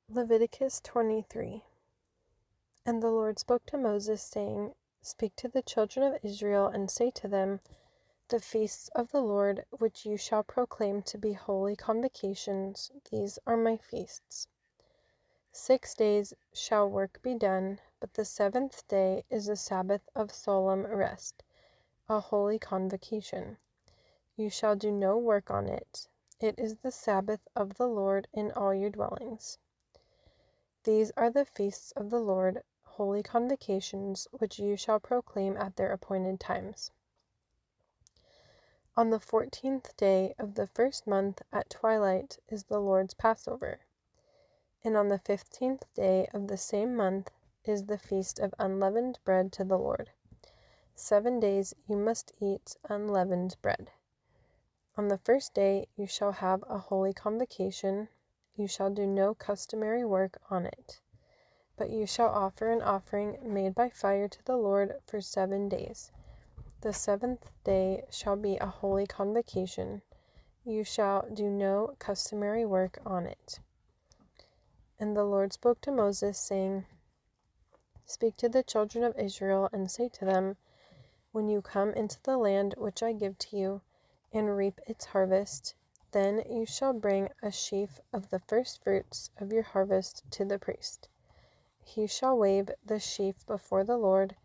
Leviticus 23. And the Lord spoke to Moses, saying, Speak to the children of Israel, and say to them, The feasts of the Lord, which you shall proclaim to be holy convocations, these are my feasts. 6 days shall work be done, but the seventh day is a Sabbath of solemn rest, a holy convocation. You shall do no work on it. It is the Sabbath of the Lord in all your dwellings. These are the feasts of the Lord, holy convocations, which you shall proclaim at their appointed times. On the 14th day of the first month at twilight is the Lord's Passover, and on the 15th day of the same month is the feast of unleavened bread to the Lord. 7 days you must eat unleavened bread. On the first day you shall have a holy convocation. You shall do no customary work on it. But you shall offer an offering made by fire to the Lord for 7 days. The seventh day shall be a holy convocation. You shall do no customary work on it. And the Lord spoke to Moses, saying, Speak to the children of Israel, and say to them, When you come into the land which I give to you, and reap its harvest, then you shall bring a sheaf of the first fruits of your harvest to the priest. He shall wave the sheaf before the Lord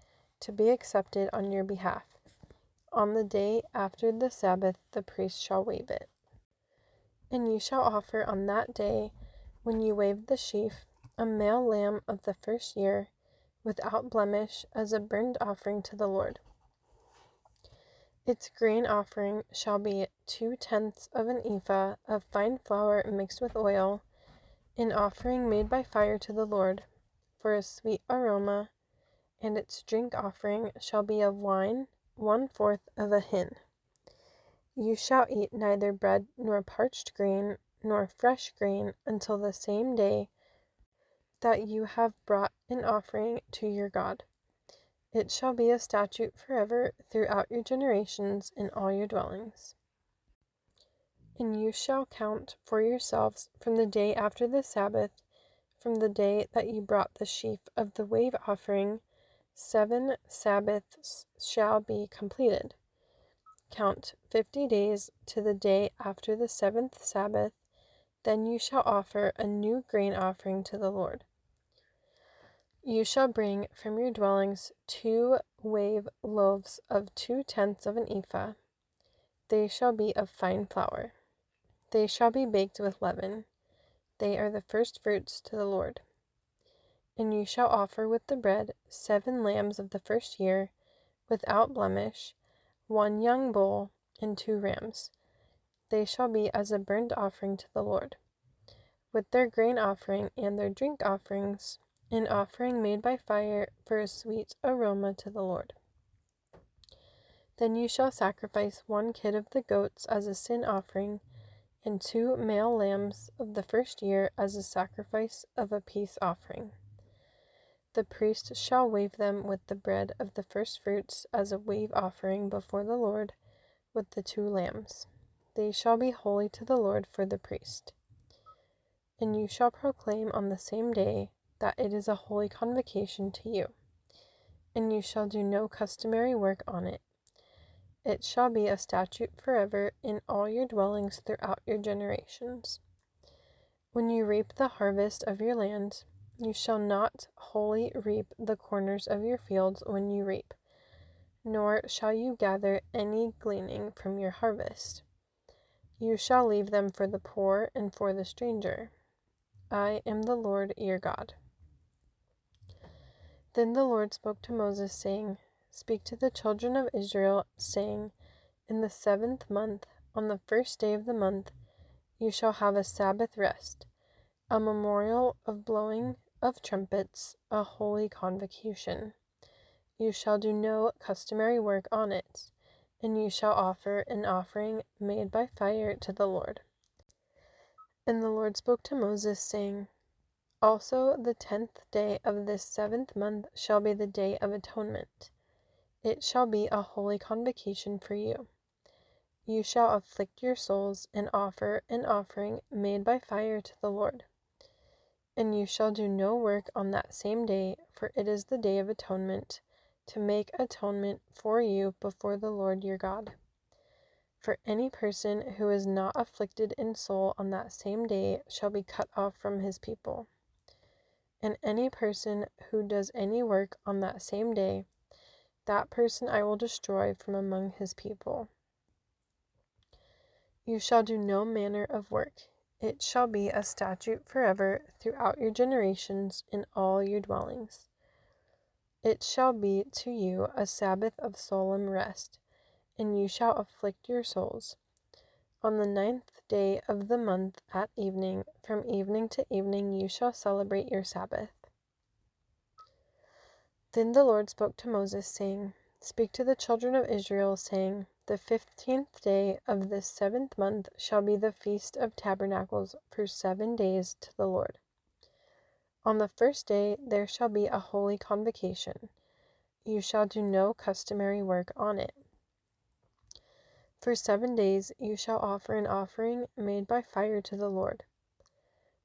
to be accepted on your behalf. On the day after the Sabbath the priest shall wave it. And you shall offer on that day, when you wave the sheaf, a male lamb of the first year, without blemish, as a burnt offering to the Lord. Its grain offering shall be 2/10 of an ephah of fine flour mixed with oil, an offering made by fire to the Lord, for a sweet aroma, and its drink offering shall be of wine 1/4 of a hin. You shall eat neither bread nor parched grain nor fresh grain until the same day that you have brought an offering to your God. It shall be a statute forever throughout your generations in all your dwellings. And you shall count for yourselves from the day after the Sabbath, from the day that you brought the sheaf of the wave offering, 7 Sabbaths shall be completed. Count 50 days to the day after the 7th Sabbath, then you shall offer a new grain offering to the Lord. You shall bring from your dwellings 2 wave loaves of 2/10 of an ephah. They shall be of fine flour. They shall be baked with leaven. They are the first fruits to the Lord. And you shall offer with the bread 7 lambs of the first year, without blemish, 1 young bull, and 2 rams. They shall be as a burnt offering to the Lord. With their grain offering and their drink offerings, an offering made by fire for a sweet aroma to the Lord. Then you shall sacrifice 1 kid of the goats as a sin offering, and 2 male lambs of the first year as a sacrifice of a peace offering. The priest shall wave them with the bread of the first fruits as a wave offering before the Lord with the 2 lambs. They shall be holy to the Lord for the priest. And you shall proclaim on the same day that it is a holy convocation to you, and you shall do no customary work on it. It shall be a statute forever in all your dwellings throughout your generations. When you reap the harvest of your land, you shall not wholly reap the corners of your fields when you reap, nor shall you gather any gleaning from your harvest. You shall leave them for the poor and for the stranger. I am the Lord your God. Then the Lord spoke to Moses, saying, Speak to the children of Israel, saying, In the 7th month, on the first day of the month, you shall have a Sabbath rest, a memorial of blowing of trumpets, a holy convocation. You shall do no customary work on it, and you shall offer an offering made by fire to the Lord. And the Lord spoke to Moses, saying, Also the 10th day of this 7th month shall be the day of atonement. It shall be a holy convocation for you. You shall afflict your souls and offer an offering made by fire to the Lord. And you shall do no work on that same day, for it is the day of atonement, to make atonement for you before the Lord your God. For any person who is not afflicted in soul on that same day shall be cut off from his people. And any person who does any work on that same day, that person I will destroy from among his people. You shall do no manner of work. It shall be a statute forever throughout your generations in all your dwellings. It shall be to you a Sabbath of solemn rest, and you shall afflict your souls. On the 9th day of the month at evening, from evening to evening, you shall celebrate your Sabbath. Then the Lord spoke to Moses, saying, Speak to the children of Israel, saying, The 15th day of this 7th month shall be the Feast of Tabernacles for 7 days to the Lord. On the first day there shall be a holy convocation. You shall do no customary work on it. For 7 days you shall offer an offering made by fire to the Lord.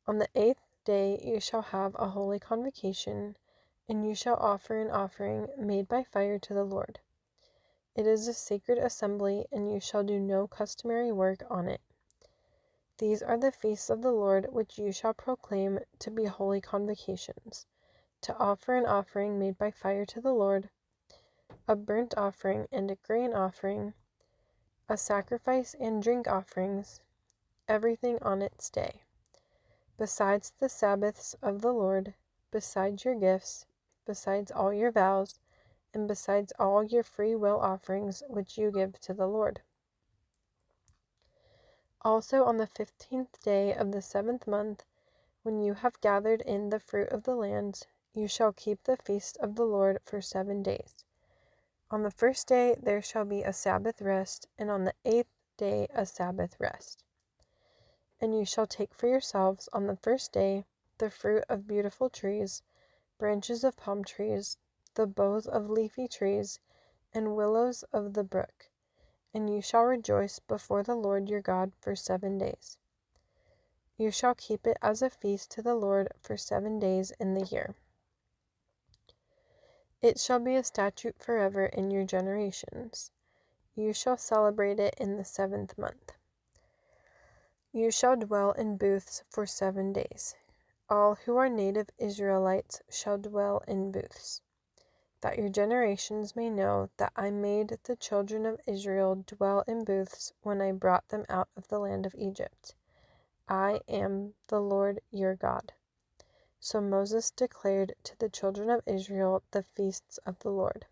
On the 8th day you shall have a holy convocation, and you shall offer an offering made by fire to the Lord. It is a sacred assembly, and you shall do no customary work on it. These are the feasts of the Lord which you shall proclaim to be holy convocations, to offer an offering made by fire to the Lord, a burnt offering and a grain offering, a sacrifice and drink offerings, everything on its day. Besides the Sabbaths of the Lord, besides your gifts, besides all your vows, and besides all your free will offerings which you give to the Lord. Also on the 15th day of the 7th month, when you have gathered in the fruit of the land, you shall keep the feast of the Lord for 7 days. On the first day there shall be a Sabbath rest, and on the 8th day a Sabbath rest. And you shall take for yourselves on the first day the fruit of beautiful trees, branches of palm trees, the boughs of leafy trees, and willows of the brook, and you shall rejoice before the Lord your God for 7 days. You shall keep it as a feast to the Lord for 7 days in the year. It shall be a statute forever in your generations. You shall celebrate it in the 7th month. You shall dwell in booths for 7 days. All who are native Israelites shall dwell in booths, that your generations may know that I made the children of Israel dwell in booths when I brought them out of the land of Egypt. I am the Lord your God. So Moses declared to the children of Israel the feasts of the Lord.